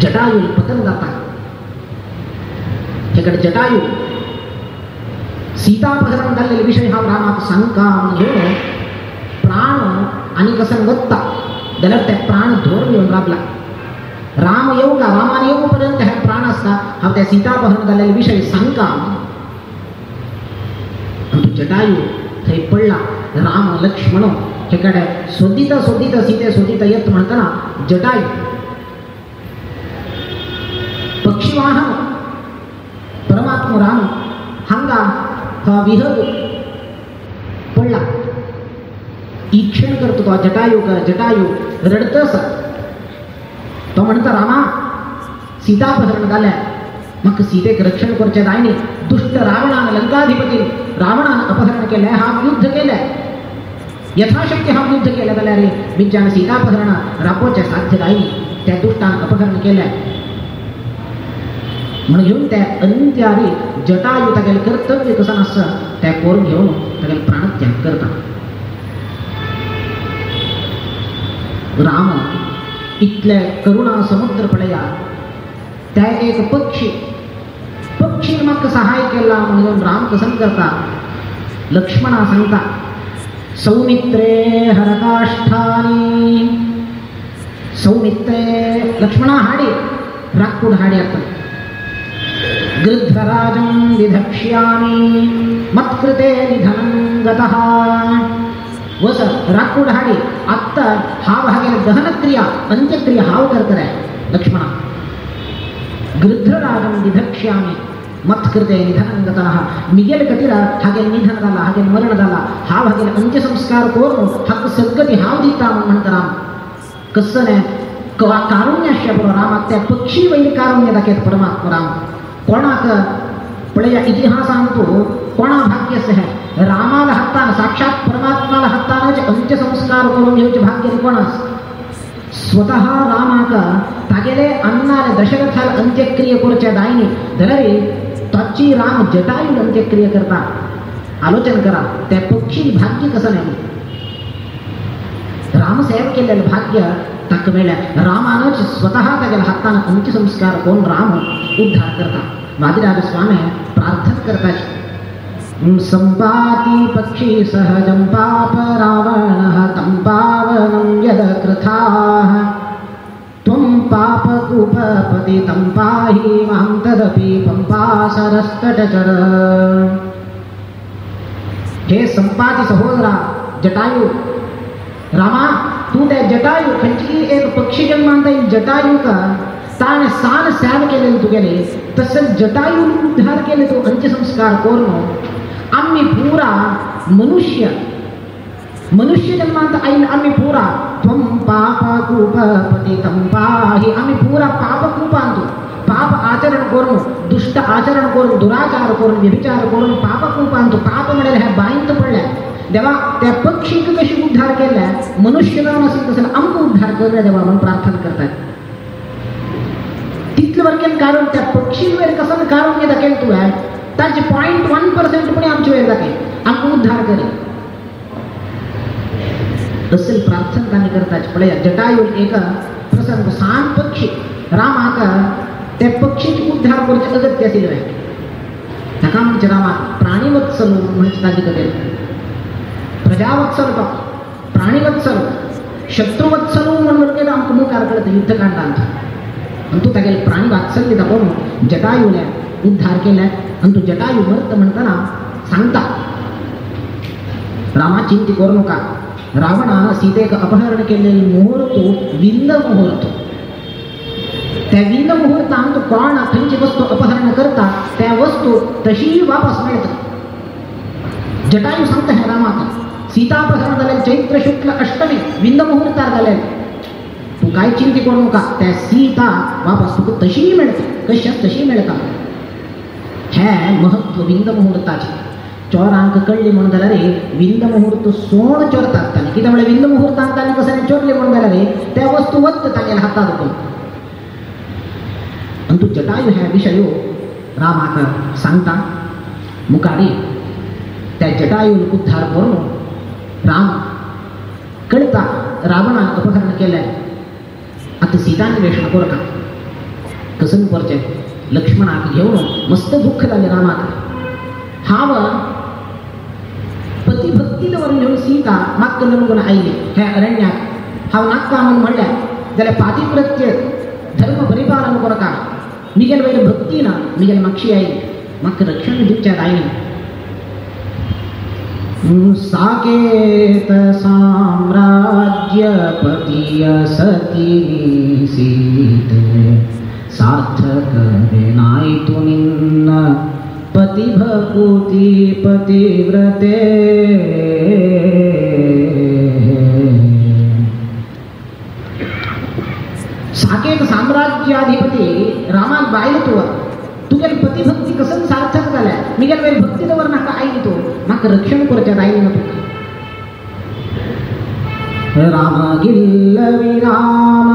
जटायू पतन जाता. हेकडे जटायू सीतापहरण झालेले विषय हा रामात सांगा घेऊन प्राण आणि कसं वत्ता जाल्यार ते प्राण धोर येऊन राबला. राम येऊ का रामाने येऊपर्यंत हे प्राण असता हा त्या सीतापहरण झालेले विषय सांगा. जटायू थंय पडला. राम लक्ष्मण हेकडे सोदिता सोदिता सीते सोदिता येत म्हणताना जटायू पक्षीवाहन परमात्मा राम हांगा हा विहग पडला. ईक्षण करतो तो जटायू का जटायू रडतस. तो म्हणता रामा सीतापहरण झाल्या मग सीतेक रक्षण करचे जायने दुष्ट रावणानं लंकाधिपती रावणानं अपहरण केलंय. हा युद्ध केलंय यथाशक्य हा युद्ध केलं जाल्यार रे बिज्यान सीतापहरण राबोवचे साध्य जायनी. त्या दुष्टानं अपहरण केलंय म्हणून घेऊन त्या अंत्यारी जटायू तागेल कर्तव्य कसं नसतं त्या करून घेऊन तागेल प्राणत्याग करता. राम इतले करुणा समुद्र पडया त्या एक पक्षी मग सहाय केला म्हणून राम कसं करता. लक्ष्मणा सांगता सौमित्रे हरकाष्ठानी. सौमित्रे लक्ष्मणा हाडी रागकुड हाडी आता. गृध्रराजं विधक्ष्यामि मत्कृते निधनं गतः. वस रागकुड हाडी आत्ता हाव हागेल दहनक्रिया अंत्यक्रिया हाव करतरे लक्ष्मणा. गृध्रराजं विधक्ष्यामि मत्कृते निधनं गतः. मिगेल कटिरा हागेल निधन झाला हागेल मरण झाला हाव हागेल अंत्यसंस्कार करून हक्क सद्गती हाव दिता म्हणता राम. कसं नाही कारुण्याश्य बरो राम त्या पक्षी वैर कारुण्य दाखवत परमात्मा राम. कोणाक पळया इतिहास सांगतो कोणा भाग्यस है रामाला हत्तान साक्षात परमात्माला हत्तानच अंत्यसंस्कार करून घेऊचे भाग्य कोणास. स्वतः रामाक तागेले अन्नाले दशरथाला अंत्यक्रिया करच्या दायनी धरे ताची राम जटायू अंत्यक्रिया करता. आलोचन करा त्या पक्षी भाग्य कसं नाही. रामसेव केलेलं भाग्य तक वेळा रामानच स्वतः तागेल हातानं अंत्यसंस्कार करून राम उद्धार करता. वादिराज स्वामी प्रार्थना करतात संपाती पक्षी सहजं पाप रावणः तं पावनं यद कृथाः त्वं पापकूपपति तं पाहि मां तदपि पंपासरस्तटचर. हे संपाती सहोदरा जटायू रामा तू त्या जटायू खंची एक पक्षी जन्मांता येईल जटायू का ताने सान सॅन केले तू गेले तसं जटायू उद्धार केले तो अंत्यसंस्कार करून. आम्ही पुरा मनुष्य जन्मांत आईल आम्ही पुरा त्वं पापकूपपति तं पाहि. आम्ही पुरा पापकूप आणतो पाप आचरण करून दुष्ट आचरण करून दुराचार करून व्यभिचार करून पापकूप आणतो. पाप म्हणेल ह्या बाईंत पडल्या देवा त्या पक्षीक कशी उद्धार केल्या मनुष्य नसेल तसं आमक उद्धार करल्या देवा म्हणून प्रार्थना करतात. तिथलं वरकेल कारण त्या पक्षीवर कसं कारण दाखवेल तू आहे त्याचे 0.1% पण आमची वेळ दाखवेल आमक उद्धार करेल असेल प्रार्थना त्यांनी करतात. पळया जटायू एक प्रसंग सान पक्षी रामाका त्या पक्षीची उद्धार करचे अगत्य असेल नका म्हणजे रामा प्राणीवत्सल म्हणजे त्यांनी करेल. प्रजावत्सल का प्राणीवत्सल शत्रुवत्सल म्हणून केलं आमचं मुखार कळतं युद्ध काढता आणि तू त्यागेल प्राणी वात्सल्य दाखवून जटायूला उद्धार केलाय. आणि तू जटायू मरत म्हणताना सांगता रामा चिंती करू नका. रावणानं सीतेक अपहरण केलेली मुहूर्त विंद मुहूर्त. त्या विंद मुहूर्तांत कोण खंयची वस्तू अपहरण करता त्या वस्तू तशी वापस मिळत. जटायू सांगता हे रामाका सीतापहरण झाले चैत्र शुक्ल अष्टमी विंद मुहूर्तार झाले. तू काय चिंती करू नका त्या सीता वापस तुका तशी मिळते कशा तशी मिळता. हे महत्व विंद मुहूर्ताचे. चोरांक कळली म्हणून जाल्यार रे विंद मुहूर्त सोड चोरतात ताणे कित्याक म्हळ्यार विंद मुहूर्तांत ताणे कसं चोरले म्हणून जाल्यार रे त्या वस्तू वत्त तागेल्या हातात होतो. आणि तू जटायू ह्या विषयो रामाका सांगता मुखारी त्या जटायून उद्धार करून राम कळता रावणान अपहरण केलंय आता सीतान्वेषण करता. कसन परचे लक्ष्मणाक घेऊन मस्त दुःख झाले रामाक. हाव पतिभक्तीवर घेऊन सीता मागत नमगुण आईले ह्या अरण्यात हाव नाका म्हणून म्हणल्या जाल्यार पातिव्रत्य धर्म परिपालन करता मिगेल वैर भक्ती ना मिगेल मागशी आई म्हाका रक्षण दिवच्या आईने. साकेत साम्राज्यपती सती सीते सार्थक विनाय तुनिन्न पतिभकुती पतिव्रते. साकेत साम्राज्याधिपती रामान बायतो तुगेल पतिभक्ती कसं सार्थक झाल्या मिगेल वेळ भक्तीवर नाका आई तो माका रक्षण करच्या आई नको. राम गिल्ल विराम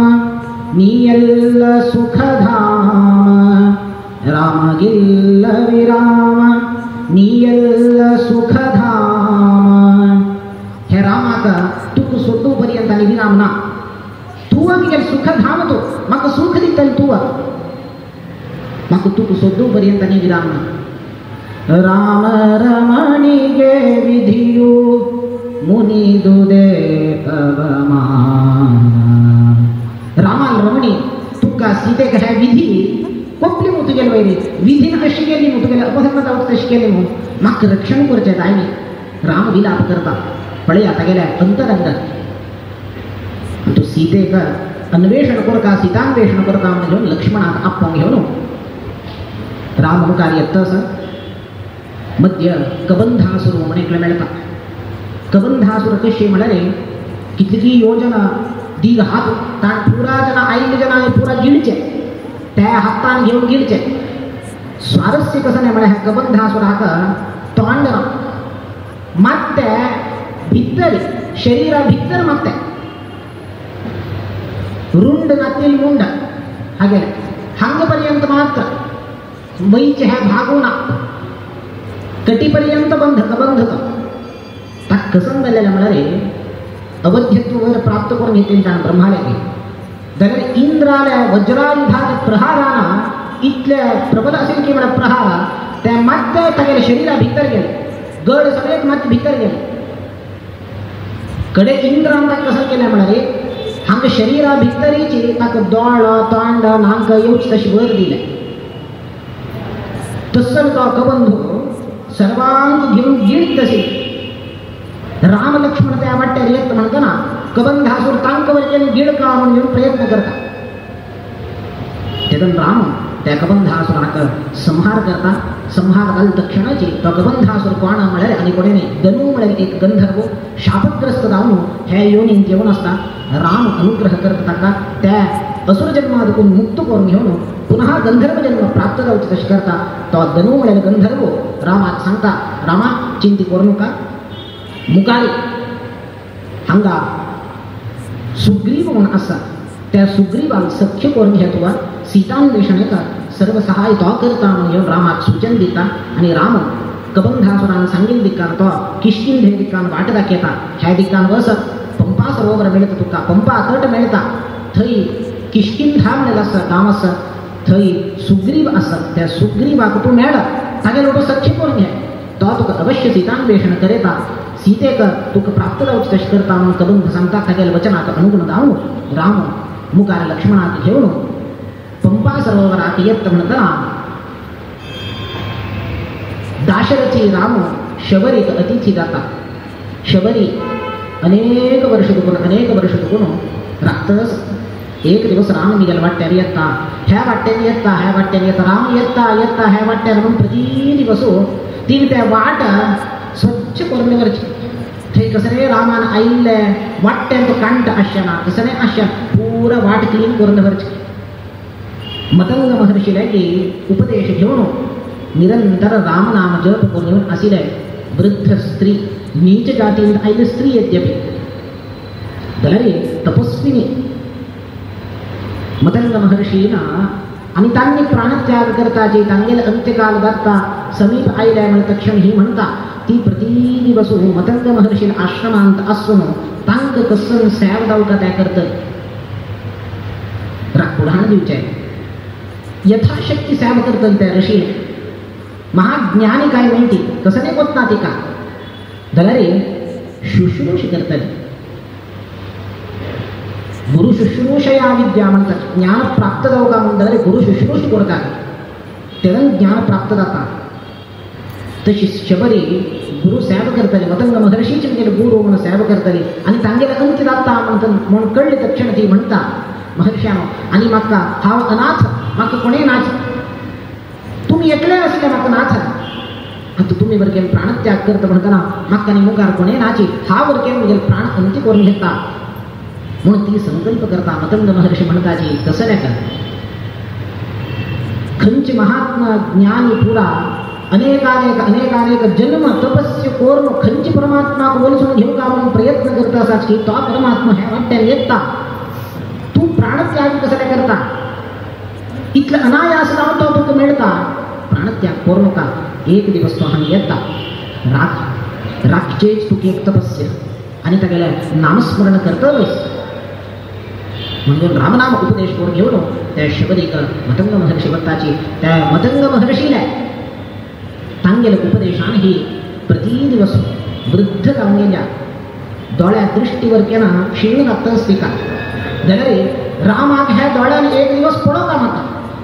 नियल्ल सुखधाम राम गिल्ल विराम नियल्ल सुखधाम. हे रामाक तुक सोडू पर्यंत आणि विराम ना तू मिगेल सुखधाम तो माका सुख दितल तू माका तुक सोडू पर्यंत आणि विराम ना. राम रमणीगे विधियु मुनी दुदे पवमान. रामाल रमणी तुका सीते का विधी कोपली मुत गेल वैरी विधीन अशी गेली मुत गेले अपहरणता होत तशी केली मग माक रक्षण करचे आईने. राम विलाप करता पळे आता गेल्या अंतरंग तो सीते का अन्वेषण करता सीतान्वेषण करता म्हणजे लक्ष्मणात आपण घेऊन राम मुखार येतस मध्य कबंधासुर म्हणेकला मिळता. कबंधासुर कशी म्हणाले कितकी योजना दीग हात ताण पुरा जना आईल जना पुरा गिळचे त्या हातान घेऊन गिळचे. स्वारस्य कसं नाही म्हणा ह्या कबंधासुर हाका तोंड ಮತ್ತೆ भित्तरी शरीरा भित्तर ಮತ್ತೆ रुंड नातील मुंड हागे हंगपर्यंत मात्र मैचे ह्या भागोना कटीपर्यंत बंध कबंधत ता कसं झालेला म्हणाले अवध्यत्ववर प्राप्त करून घेतील त्या ब्रह्माला जाल्यार इंद्राला वज्रायुधाच्या प्रहाराना इतल्या प्रबल असेल की म्हणा प्रहार त्या मात्र तागेले शरीरा भितर गेले गड सगळे मात्र भितर गेले. कडे इंद्रांना कसं केलं म्हणाले हांग शरीरा भितरीची ताका दोळ तोंड नाक येऊच तशी वर दिले. तसं तो कबंधू सर्वांक घेऊन गिळीत तसे राम लक्ष्मण त्या वाट्यार येत म्हणतो ना कबंधासूर तांकवर केले गिळका म्हणून प्रयत्न करता. तेदन राम त्या कबंधासुराक संहार करता. संहार घाल तक्षणाची तो कबंधासूर कोण म्हळ्यार आणि कोणेने दनू म्हळ्यार एक गंधर्व शापग्रस्त जावन ह्या योनींत येवन असता राम अनुग्रह करता ताका त्या असुर जन्मादकून मुक्त करून घेऊन पुन्हा गंधर्व जन्म प्राप्त जावचे तशें करता. तो दनू म्हळ्यार गंधर्व रामाक सांगता रामा चिंती करू नका मुखारी हांगा सुग्रीव म्हणून आसा त्या सुग्रीवाक सख्य करून घ्या तुका सीतान्वेषणाचा सर्व सहाय तो करता म्हणून रामाक सूचन दिता. आणि राम कबंधासुरान सांगील दिक्कान तो किष्किंधे दिक्कान वाट दाखयता. ह्या दिक्कान वसत पंपा सरोवर मेळता तुका पंपा तट मेळता थंय किष्किंधा म्हणलेलो आसा गांव आसा थंय सुग्रीव आसा त्या सुग्रीवाक तूं मेळ तागे लोक सख्य करून घे तो तुका अवश्य सीतान्वेषण करेता सीतेक तुका प्राप्त जावचे तशें करता म्हणून कबंध सांगता. तागेल्या वचनाक अनुगुण जावन राम मुखार लक्ष्मणाक घेवन पंपा सरोवराक येत म्हणतना दाशरथी राम शबरीक अतिथी जाता. शबरी अनेक वर्ष दुखून रातच एक दिवस राम निघाल वाट्यार येता ह्या वाट्यान येता राम येता ह्या वाट्यार म्हणून प्रति दिवस ती त्या वाट स्वच्छ करून दवरची. थंय कसं रे रामान आयिल्ले वाट्यान तो कांट आसना तसं नाही आसना पुरा वाट क्लीन करून दवरची. मतंग महर्षीला की उपदेश घेऊन निरंतर रामनाम जप करून आशिले वृद्ध स्त्री नीच जातीन आयिल्ली स्त्री यद्यपि जाल्यार तपस्विनी मतंग महर्षीना आणि तांणी प्राणत्याग करताची तांगेले अंत्यकाल जाता समीप आयल्या म्हण तक्षण ही म्हणता ती प्रति दिवस मतंग महर्षी आश्रमांत आसून तांक कसन सेव जावता त्या करता राग पुढाण दिवचे यथाशक्ती सेवा करतली त्या ऋषीने. महाज्ञानी काय म्हणते कसं नाही होत ना ती का जाल्यार शुश्रूष करतली. गुरु शुश्रूषया विद्या म्हणतात. ज्ञान प्राप्त जाऊ का म्हणून जाल्यार गुरु शुश्रूष करतात तेव्हा ज्ञान प्राप्त जाता. तशी शबरी गुरु सेवा करतली. मतंग महर्षीचे म्हणजे गुरु म्हणून सेवा करतली आणि तांगेला अंत जाता म्हणून कळले तक्षण ती म्हणता महर्षानो आणि म्हाका हांव अनाथ म्हाका कोणेय नाच तुम्ही एकले आसले म्हाका नाथ आता तुम्ही बरकेन प्राणत्याग करता म्हणतना म्हाका आनी मुखार कोणेय नाची हांव बरकेन म्हजे प्राण अंती करून घेता म्हणून ती संकल्प करता. मतंग महर्षी म्हणताची तसं नाही कर. खंच महात्मा ज्ञानी पुरा अनेकानेक जन्म तपस्य कोर्ण खंच परमात्मा बोलसून घेऊ का म्हणून प्रयत्न करता असाच की तो परमात्मा ह्या वाट्याने येता तू प्राणत्याग कसं काय करता इथलं अनायास लावतो तुका मिळता प्राणत्याग करू नका. एक दिवस तो हांगा येता राखचेच तुका एक तपस्या आणि तागेल्या नामस्मरण करतलच म्हणून रामनाम उपदेश करून घेऊन त्या शबरीक मतंग महर्षी भक्ताची त्या मतंग महर्षीला तांगेल उपदेशान ही प्रतिदिवस वृद्ध जाऊन गेल्या दोळ्या दृष्टीवर केना क्षीण लागतच तिका जाल्यार रामाक ह्या दोळ्याने एक दिवस पडो का म्हाका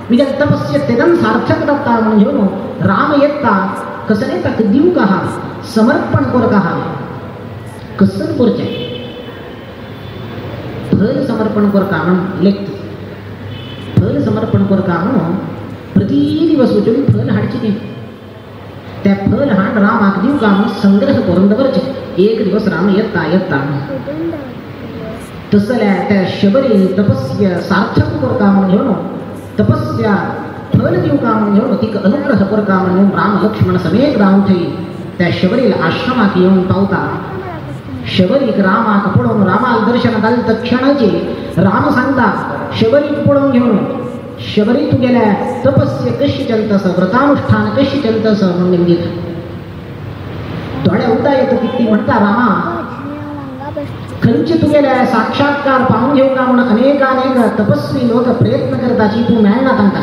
म्हणजे तपस्या तेदन सार्थक जाता म्हणून घेऊन राम येता कसं नाही ताका दिव का हा समर्पण कर का हा कसं करचें फल समर्पण कर का म्हणून लेखत. फल समर्पण कर का म्हणून प्रतिदिवस वचून फल हाडची ती त्या फल हाड रामाक दिव का म्हणून संग्रह करून दवरचे. एक दिवस राम येता येता तसल्या त्या शबरी तपस्या सार्थक कर का म्हणून घेऊन तपस्या फल दिव का म्हणून घेऊन तिक अनुग्रह कर का म्हणून राम लक्ष्मण समेत राहून थई त्या शबरीला आश्रमात येऊन पावता. शबरीक रामाक पळोवन रामाक दर्शन घालत क्षणाची राम सांगता शबरीक पळोवन घेऊन शबरी तू गेल्या तपस्या कशी चलतस व्रतानुष्ठान कशी चलतस म्हणून गीत थोड्या उदा येतो किती म्हणता रामा खंयची तू गेल्या साक्षात्कार पाहून घेऊ का म्हणून अनेक तपस्वी लोक प्रयत्न करताची तू मेळना तांकां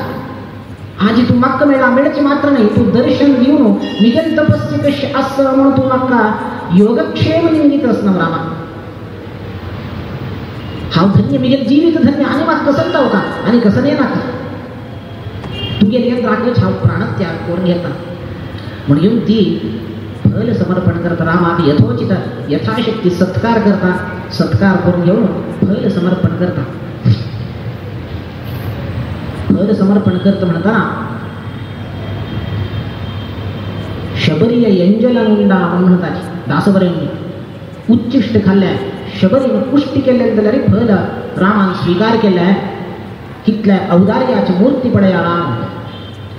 आजी तू म्हाका मेळा मेळची मात्र नाही तू दर्शन दिवन मिगल तपस्या कशी आस म्हणून तू म्हाका योगक्षेम निमित्तच ना रामा हांव धन्य मिगेल जीवित धन्य आणि म्हाका कसं जाऊ का आणि कसं नाही नाका तू गेली राखच हांव प्राणत्याग करून घेता म्हणून येऊन ती फल समर्पण करता रामाक यथोचित यथाशक्ती सत्कार करता सत्कार करून घेऊन फल समर्पण करता. फल समर्पण करता म्हणताना शबरीय यंजलनुंडा म्हणताची दासवऱ्यांनी उच्चिष्ट खाल्ल्या शबरीने पुष्टी केल्या जाल्यार फल रामान स्वीकार केल्या कितल्या औदार्याची मूर्ती पडया राम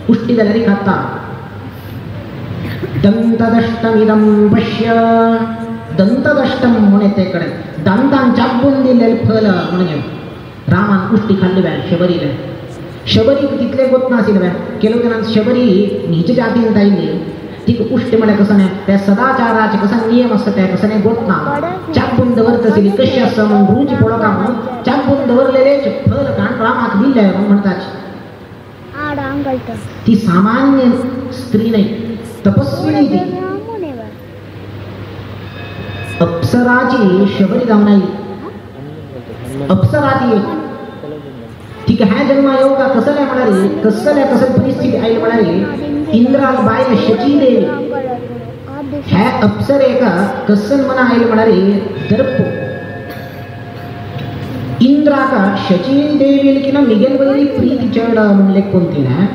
पुष्टी जाल्यार खाता. दंतदष्टमिदं पश्य दंतदष्टम म्हणे तेकडे दांतान चापून दिलेले फल म्हणजे रामान पुष्टी खाल्ली बॅ शबरीला. शबरी तितले गोत नाशिल बॅ केलो जणांत शबरी नीच जातीन ताईली तिक पुष्टी म्हळ्यार कसं नाही त्या सदाचाराचे कसा नियम असतं त्या कसं नाही गोत ना चापून दवरत असेल कशी असं म्हणून रुची पडो का म्हणून चापून दवरलेले फल काण रामाक दिले म्हणून म्हणतात. ती सामान्य स्त्री नाही तपस्वी नाही ती अप्सराची शबरी जाऊन आई अप्सरा ती ठीक ह्या जन्मा येऊ का कसल्या म्हणारे कसल्या कसं परिस्थिती आई म्हणारे इंद्राल बाय शची देवी ह्या अप्सरे का कसन म्हणा आई म्हणारे दर्प इंद्रा का शची देवी की ना मिगेल वगैरे प्रीती चढ म्हणले कोणती ना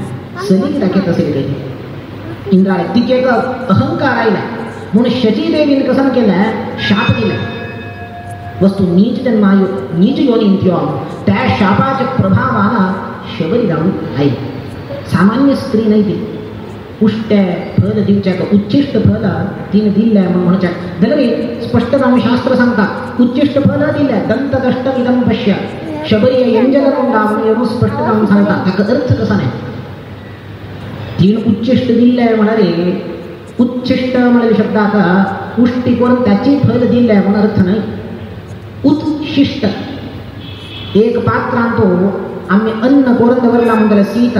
सली टाकेत असेल काही इंद्रा तिचे एक अहंकार आईला म्हणून शची देवीने कसं केलं शाप दिला वस्तू नीच जन्मा नीच योनी त्या शापाच्या प्रभावानं शबरी जाऊन आई सामान्य स्त्री नाही ती उष्ट्या फल दिवच्या उच्चिष्ट फल तिने दिल्या म्हणून म्हणच्या जाल्यार स्पष्ट जाऊन शास्त्र सांगता उच्चिष्ट फल दिल्या दंतदष्ट इदं पश्य शबरी यंजलनुंडा म्हणून स्पष्ट जाऊन सांगता त्याचा अर्थ कसा नाही तीन उच्चिष्ट दिल्या म्हणारे उच्चिष्ट म्हणाले शब्दात पुष्टी करून त्याची फल दिल्या म्हणून अर्थ नाही. उत्शिष्ट एक पात्र आणतो आम्ही अन्न कोरंदवरला म्हणलं सीत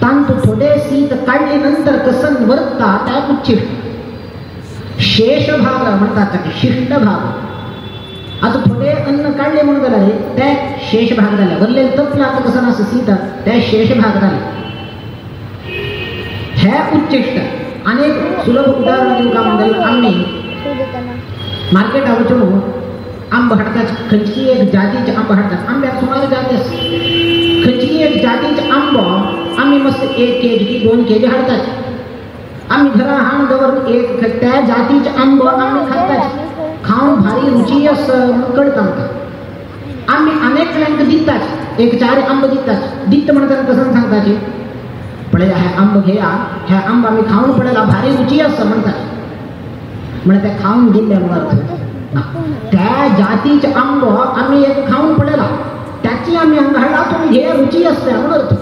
तांतू थोडे सीत काढले नंतर कसन वरता त्या उच्चिष्ट शेष भाग म्हणतात की शिष्ट भाग आता थोडे अन्न काढले म्हणून झाले त्या शेष भाग झाले वरले तपला आता कसं असं सीत त्या शेष भाग झाले ह्या उच्चिष्ट अनेक सुलभ उदाहरण देऊ का म्हणलं आम्ही मार्केट आवडून आंब हाडतात खंयची एक जातीचे आंब हाडतात आंब्यात सुमारे जाती असते खंयची एक जातीचे आंब आम्ही मस्त 1 केजी की 2 केजी हाडतात आम्ही घरा हाण दवर एक त्या जातीचे आंब आम्ही खातात खाऊन भारी रुची असं कळत आमकां आम्ही अनेक कड्यांक दितात 1-4 आंब दितात दित म्हणतात कसं सांगताचे पळे ह्या आंब घेया ह्या आंब आम्ही खाऊन पडेला भारी रुची असं म्हणतात म्हणजे त्या खाऊन दिल्यावर अर्थ त्या जातीचे आंब आम्ही एक खाऊन पडेला त्याची आम्ही अंगाला तुम्ही घे रुची असते म्हणत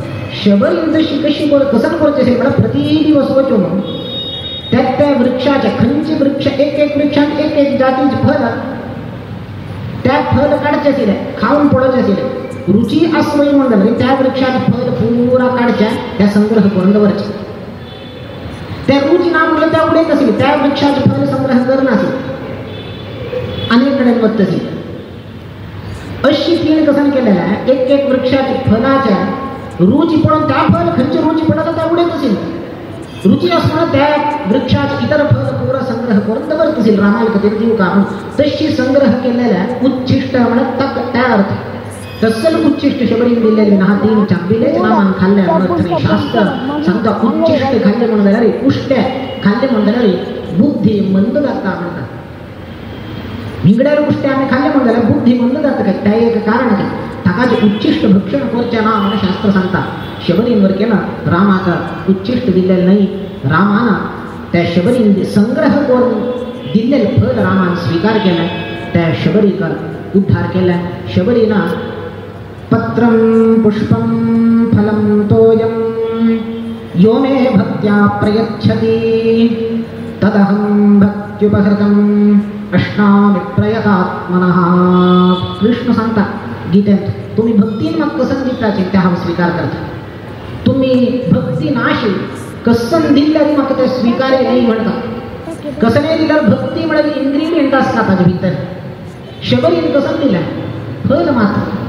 शबरी जशी कशी कसं बोलते मला प्रति दिवस वचो त्या वृक्षाच्या खंची वृक्ष एक वृक्षात एक जातीचे फळ त्या फळ काढचे असेल खाऊन पडचे असेल रुची असवय म्हणलं त्या वृक्षाचे फळ पुरा काढच्या त्या संग्रह कोंडवरचे त्या रुची ना म्हणलं त्या उडेत असेल त्या वृक्षाचे फळ संग्रह करणं असेल अनेककडे मत असेल अशी तीन कसं केलेलं आहे एक वृक्षाच्या फळाच्या रुची पडून त्या फळ खंची रुची पडत त्या उडेत असेल रुची असणं त्या वृक्षाचे इतर फळ पुरा संग्रह करून दबरत असेल रामायण कथेत देऊ का तशी संग्रह केलेल्या उच्चिष्ट म्हणत तक त्या अर्थ तसल उच्चिष्ट शबरी दिलेले ना 3 चांबिलेच रामान खाल्ल्या म्हणत शास्त्र सांगता उच्चिष्ट खाल्ले म्हणून जाणारे पुष्ट्या खाल्ले म्हणून जाणारे बुद्धी मंद जाता म्हणतात भिंगड्या गोष्टी आम्ही खाल्ल्या म्हणून जाणार बुद्धी मंद जातं काय त्या एक कारण काय ताकाचे उच्चिष्ट भक्षण कोरच्या नाव म्हणून शास्त्र सांगतात शबरींवर केला रामाचा उच्चिष्ट दिलेलं नाही रामाना त्या शबरी संग्रह करून दिलेलं फळ रामान स्वीकार केला त्या शबरीचा उद्धार केला शबरीना पत्रं पुष्पं फलं तोयं यो मे भक्त्या प्रयच्छति तदहं भक्त्युपहृतम् अष्टामी प्रयतात्मनः कृष्ण सांगतात गीतेत तुम्ही भक्तीन मग कसं दिताचे त्या हा स्वीकार करता तुम्ही भक्ती नाशी कसं दिल्याने मग ते स्वीकारे नाही म्हणतात कसं नाही दिलं भक्ती म्हणजे इंग्रिडियंट असतात त्याच्या भीतर शबरीने कसं दिलं फळ मात्र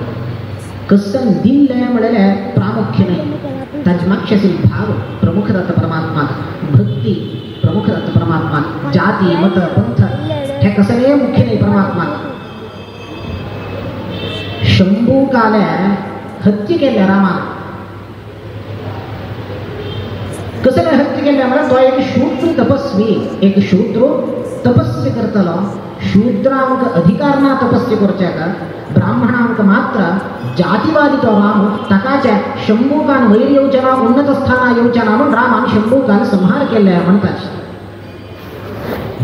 कसं दिलं म्हणाल्या प्रामुख्य नाही त्याच्या मागच्यातील भाव प्रमुख दत्त परमात्मा भक्ती प्रमुख दत्त परमात्मा जाती मत पंथ हे कसं नाही मुख्य नाही परमात्मा शंभू काल्या हत्या केल्या रामाने कसं काय हत्या केल्या मला तो एक शूद्र तपस्वी एक शूद्र तपस्या करतलो शूद्रांक अधिकार ना तपस्या करच्या का ब्राह्मणांक मात्र जातीवादी तो राम तकाच्या शंभूकान वैर योजना उन्नत स्थाना योजना म्हणून रामान शंभूकान संहार केल्या म्हणतात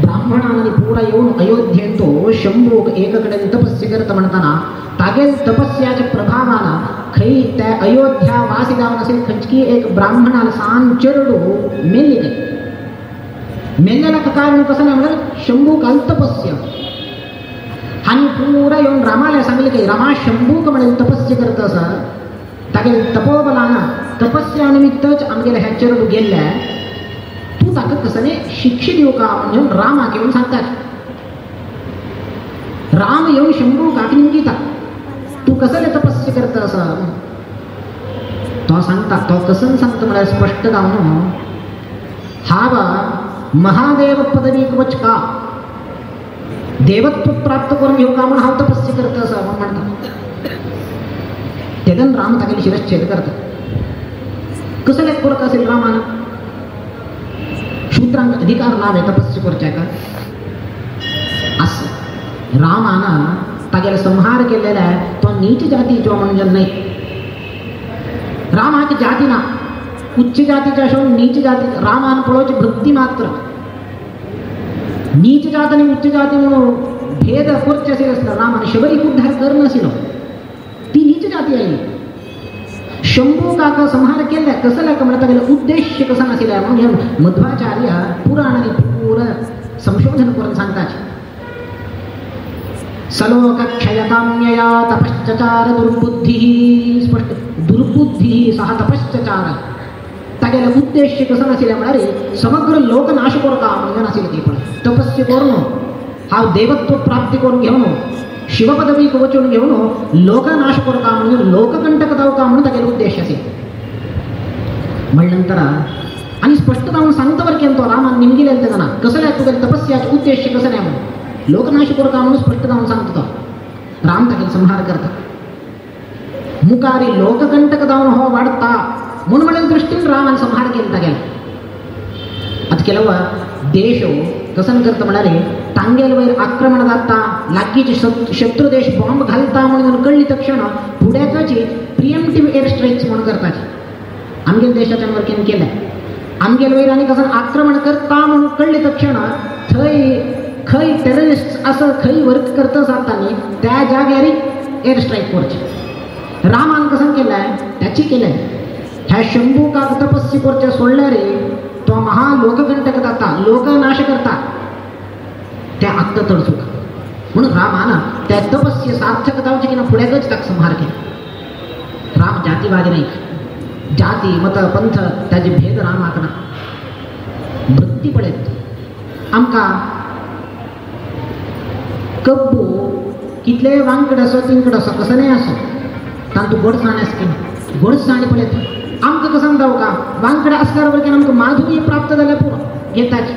ब्राह्मणांनी पुरा येऊन अयोध्येतो शंभूक एककडे तपस्या करत म्हणताना तागेल तपस्याच्या प्रभावानं खै त्या अयोध्या वासी जाऊन असेल खंचकी एक ब्राह्मणाला सान चरडू मेली काही मेल्याला कारण कसं नाही म्हणलं शंभूक अल्तपस्य आणि पुरा येऊन रामाला सांगले की रामा शंभूक म्हणेल तपस्या करत असं तागेल तपोबलाना तपस्यानिमित्तच आमगेला ह्या चरडू गेल्या तू ताकद कसं नाही शिक्षी देऊ का म्हणजे रामा घेऊन सांगतात राम येऊन शंभू काकणी गीता तू कसं तपस्या करत असं तो सांगतात तो कसं सांगतो मला स्पष्ट जाऊन हा महादेव पदवी कवच का देवत्व प्राप्त करून घेऊ का म्हणून हा तपस्या करत असं म्हणतात तेदन राम ताकेल शिरच्छेद करतात कसं लेख करत असेल रामानं शूद्रांक अधिकार लाभ आहे तपस्या करच्या का असं रामानं तागेला संहार केलेला आहे तो नीच जाती जो म्हणजे नाही रामाची जाती ना उच्च जातीच्या शोध नीच जाती रामान पळोची भक्ती मात्र नीच जात आणि उच्च जाती म्हणून भेद करचे असेल असतं रामाने शबरी उद्धार करणं असेल ती नीच जाती आहे शंभू काका संहार केला कसं लाग म्हणता गेलं उद्देश कसा नसेल म्हणून मध्वाचार्य पुराणाने पूर्ण संशोधन करून सांगतात सलोक क्षयकाम्यया तपश्चचार दुर्बुद्धी. स्पष्ट दुर्बुद्धी सहा तपश्चचार. तागेला उद्देश कसं नाशिल्या म्हणारे समग्र लोक नाश करता म्हणजे नाशिल ती पण तपस्या करून हा देवत्व प्राप्ती करून घेऊन शिवपदवी वचून घेऊन लोक नाश करता म्हणजे लोककंटक जाऊ का म्हणून तागेला उद्देश असेल. म्हणल्यानंतर आणि स्पष्ट जाऊन सांगतो बरं केलं तो रामान निमगिले त्यांना कसं नाही तुझ्या तपस्याचा उद्देश कसं नाही म्हणून लोकनाश करता म्हणून स्पष्ट जाऊन सांगतो तो राम तागेला संहार करता. मुकारी लोककंटक जाऊन हो वाढता म्हणून म्हणून दृष्टीने रामाने संहार केला गेला. आता केलं देश कसं करतं म्हणाले टांगेल वैर आक्रमण जाता लागीची शत्रू देश बॉम्ब घालता म्हणून कळली तक्षण पुढ्याची प्रिएम्प्टिव्ह एअर स्ट्राईक्स म्हणून करतात आमगेल देशाच्या वरकेन केलंय. आमगेल वैर आणि कसं आक्रमण करता म्हणून कळली तक्षण खै टेररिस्ट असं खै वर्क करतं जाताना त्या जाग्यारी एअर स्ट्राईक वरचे रामान कसं केलंय त्याची केलंय. ह्या शंभू का तपस्वी वरच्या सोडल्या रे तो महालोककंटक जाता लोकनाश करता त्या आत्त तडचुका म्हणून रामाना त्या तपस्ये सार्थक जाऊची की ना पुढ्याच ताक संहार केला. राम जातीवादी नाही. जाती मत पंथ त्याचे भेद राम आतना वृत्ती पडेत आमका कब्बू कितले वांकड असो तिंकड असो कसं नाही असो तांतू गोड साण्यास की गोड साणी पडेत आमचं कसं जाऊ का वांकड असल्यावर की आमचं माधुर्य प्राप्त झाल्या पूर्ण घेताची.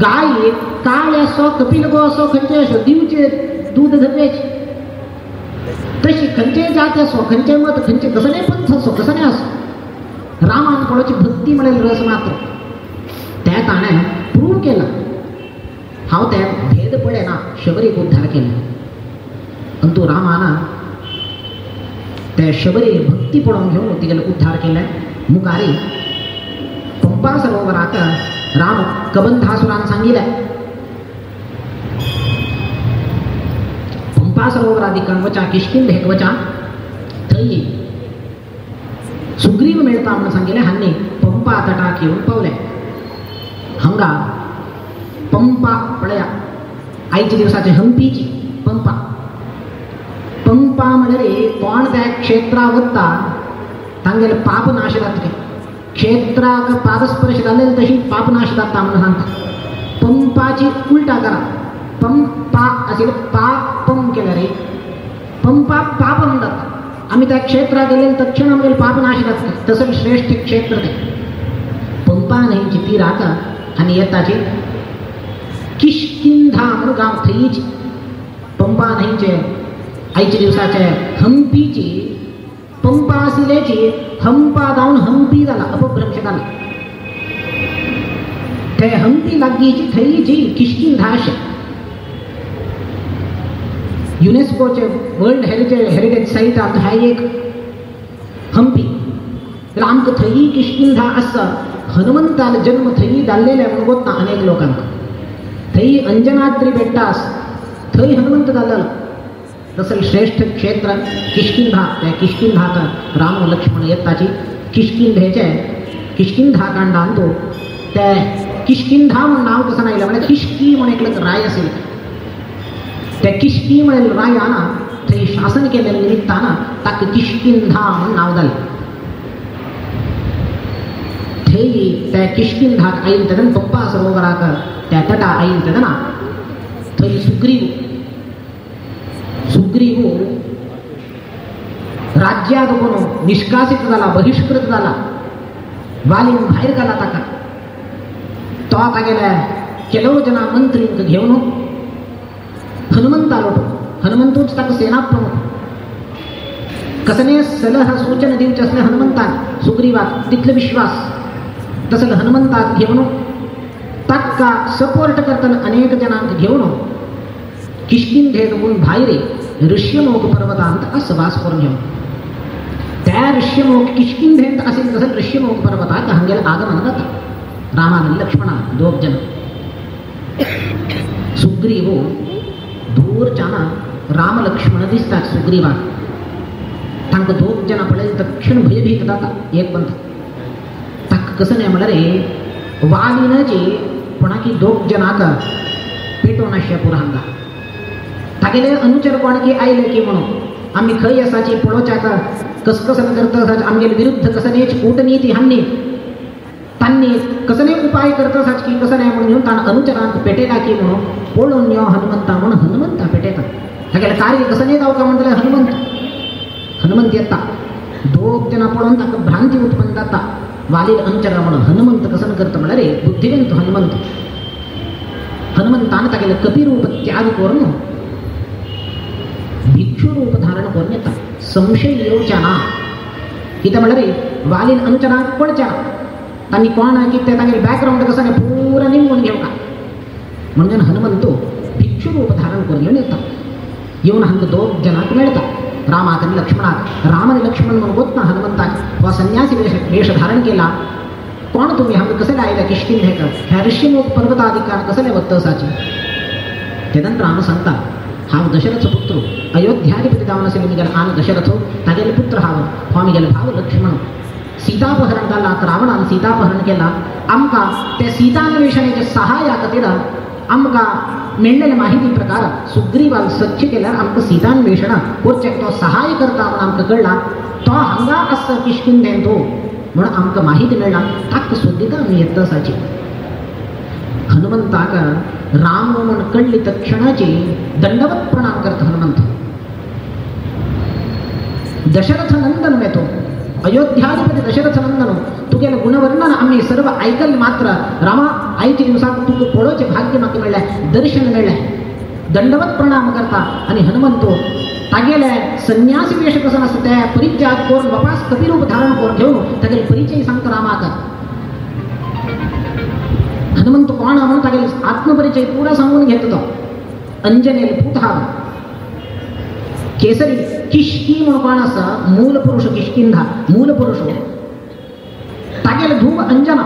गाय काळ असो कपिल गो असो खंचे असो दिवचे दूध धरण्याची तशी खंचे जाती असो खंचे मत खंचे कसं नाही पंथ असो कसं नाही असो रामान कोणाची भक्ती मिळेल रस मात्र त्या ताण्या प्रूव्ह केला. हा त्या भेद पडे ना शबरी उद्धार केला पण तो रामाना त्या शबरी भक्ती पडून घेऊन तिला उद्धार केलाय. मुकारी पंपा सरोवरात राम कबंधासुरान सांगितलंय पंपा सरोवरादी कणवचा किष्किंध हेकवचा थई सुग्रीव मिळता म्हणून सांगितले हानी पंपा तटाक येऊन पावले. हंगा पंपा पळया आईच्या दिवसाचे हंपीची पंपा पंपा म्हणजे कोण त्या क्षेत्रावत्ता तांगेला पाप नाश जातले क्षेत्राक पादस्पर्श झालेलं तशी पाप नाश जाता म्हणून सांगतात. पंपाची उलटा करा पंपा असेल पापम केलं रे पंपा पाप म्हणतात. आम्ही त्या क्षेत्रात गेले तक्षण आम्हाला पाप नाश जाते तसं श्रेष्ठ क्षेत्र ते पंपा नाहीची ती राका आणि येताची किष्किंधा म्हणून गाव थईची पंपा नाहीचे आईच्या दिवसाच्या हंपीची पंपा शिलेची हंपा जाऊन हंपी झाला अपभ्रंश झाला. त्या हंपी लागीची थईची किष्किंधाश युनेस्कोचे वर्ल्ड हेरिटेज साईट आता हा एक हंपी रामक थई किष्किंधा असं हनुमंताला जन्म थई दाल्लेल्या म्हणून गोत ना अनेक लोकांना थई अंजनाद्री बेट्टास थई हनुमंत झालं तसं श्रेष्ठ क्षेत्र किष्किंधा त्या किष्किंधाचा राम लक्ष्मण येताची किष्किंधा कांड आणतो. त्या किष्किंधा म्हणून नाव कसं नाही म्हणजे किष्की म्हणून एक राय असेल त्या किष्की म्हणेल राय आणा ते शासन केलेल्या निमित्तानं ताक किष्किंधा म्हणून नाव झालं. थेई त्या किष्किंधा आईल त्यानं पंपा सरोवराक त्या तटा आईल त्यानं थई सुग्रीव राज्यात कोण निष्कासित झाला बहिष्कृत झाला वालीन बाहेर गेला ताका तो आता गेल्या केलो जना मंत्रींक घेऊन हनुमंत आलो हनुमंतोच ताका सेना प्रमुख कसने सलह सूचना देऊचे असले हनुमंतान सुग्रीवात तिथलं विश्वास तसं हनुमंतात घेऊन ताका सपोर्ट करताना अनेक जणांक घेऊन किष्किंधेत म्हणून बाहेर ऋष्यमोग पर्वतांत असवास करून घेऊन त्या ऋष्यमोग किष्किंधेत असेल तसं ऋष्यमोग पर्वतात हंगेला आगमन जातं रामानं लक्ष्मणा दोघ जण सुग्रीव दूरच्याना राम लक्ष्मण दिसतात सुग्रीवा तांक दोघ जण पडेल दक्षिण भयभीत जातात एक पंथ ताक कसं नाही म्हणा रे वालीनं जे पुन्हा की दोघ जणात पेटोनाश्या पुरांगा तागेले अनुचर कोण की आयले की म्हणून आम्ही खंय असाची पळोवच्याका कसकसन करता आमगेले विरुद्ध कसनेच कूटनीती हान्नी तांनी कसने उपाय करता साच की कसं नाही म्हणून ताण अनुचरांक पेटेला की म्हणून पळून यो हनुमंता म्हणून हनुमंता पेटेता हागेले कार्य कसने जाऊ का म्हणले हनुमंत येता दोग जना पळून ताका भ्रांती उत्पन्न जाता वालील अनुचर म्हणून हनुमंत कसं करता म्हणले रे बुद्धिवंत हनुमंतान तागेले कपी रूप त्याग करून भिक्षु रूप धारण करून येता संशय येऊच्या ना किती म्हणले रे वालील अनुचरांक पळच्या त्यांनी कोण की ते तागेले बॅकग्राऊंड कसं नाही पूरा निमून घेऊ का म्हणजे हनुमंतो भिक्षु रूप धारण करून येऊन येतात येऊन हंग दोन जनाक मिळतात रामात आणि लक्ष्मणात राम आणि लक्ष्मण म्हणून होत ना हनुमंताक व संन्यासी वेश धारण केला कोण तुम्ही हंग कसं लायला किष्किंध हे का ह्या ऋषीमुख पर्वताधिकार कसं नाही वत्त असाची त्यानंतर आम्ही सांगता हा दशरथ पुत्र अयोध्याधिपती जाऊन असेल मी गेला आणि दशरथ तागेले पुत्र हावं हो मी गेले भाव लक्ष्मण सीतापहरण झाला तर रावणानं सीतापहरण केला आमका त्या सीतान्वेषणाच्या सहाय्या खातीर आमका मेळलेल्या माहिती प्रकार सुग्रीवाल सच्च केल्यार आमकां सीतान्वेषण करचेक तो सहाय्य करता म्हणून आमकां कळला तो हांगा आसता किष्किंधेन तो म्हणून आमकां माहिती मेळ्ळा ताका सोदिता आमी येता साची हनुमंताक राम म्हण कळली तक्षणाची दंडवत प्रणाम करता हनुमंत दशरथ नंदन मेतो अयोध्याधिपती दशरथ नंदन तुगेले गुणवर्णन आम्ही सर्व ऐकल मात्र रामा आईच्या दिवसात तुका पळोवचे भाग्य म्हाका मेळ्ळें दर्शन मेळ्ळें दंडवत प्रणाम करता आणि हनुमंतो तागेले संन्यासी वेश कसं असतं त्या परित्याग करून वापस कपिरूप धारण करून घेऊन तागेले परिचय सांगता रामाक हनुमंत कोण म्हणून तागेले आत्मपरिचय पुरा सांगून घेतो तो अंजनेल पूत हा केसरी किष्की म्हणून कोण असा मूल पुरुष किष्किंधा मूल पुरुष तागेले धूम अंजना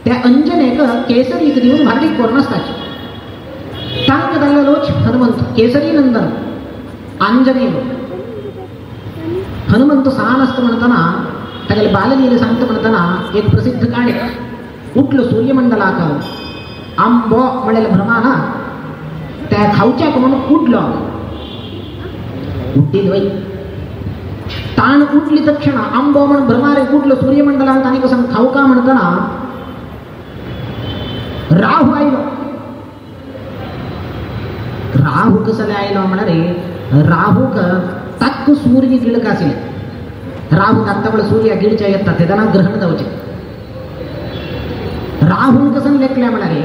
त्या अंजनेक केसरी देऊन भांडीक करून असताची तांक जाल्लोच हनुमंत केसरी नंदन आंजनेय हनुमंत सहान असतं म्हणताना तागेले बाललीले सांगता म्हणताना एक प्रसिद्ध काणे उठलो सूर्यमंडलाक आंबो म्हणलेले भ्रमाना त्या खावच्याक म्हणून उठलो उठली वय ताण उठली तक्षण आंबो म्हणून भ्रमारे उठलो सूर्यमंडलात आणि कसं खाऊका म्हणताना राहू आयलो राहू कसले आयलो म्हणरे राहूक तक्क सूर्य गिळक आसले राहू तात्तवळ सूर्य गिळच्या येतात तेदना ग्रहण जावचे राहून कसं लेखल्या म्हणरे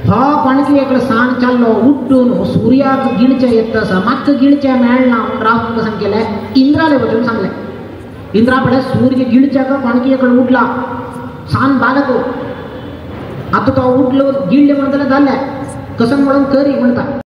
हो कोणकी एक सांग चाललो उठून सूर्याक गिळच्या येतस माक्क गिळच्या मेळना राहू कसं केलंय इंद्राले वचून सांगले इंद्रा पडे सूर्य गिळच्या का कोणकी एक उठला सांग बालको आता तो उठलो गिळले म्हणताना झाल्या कसं म्हणून करी म्हणता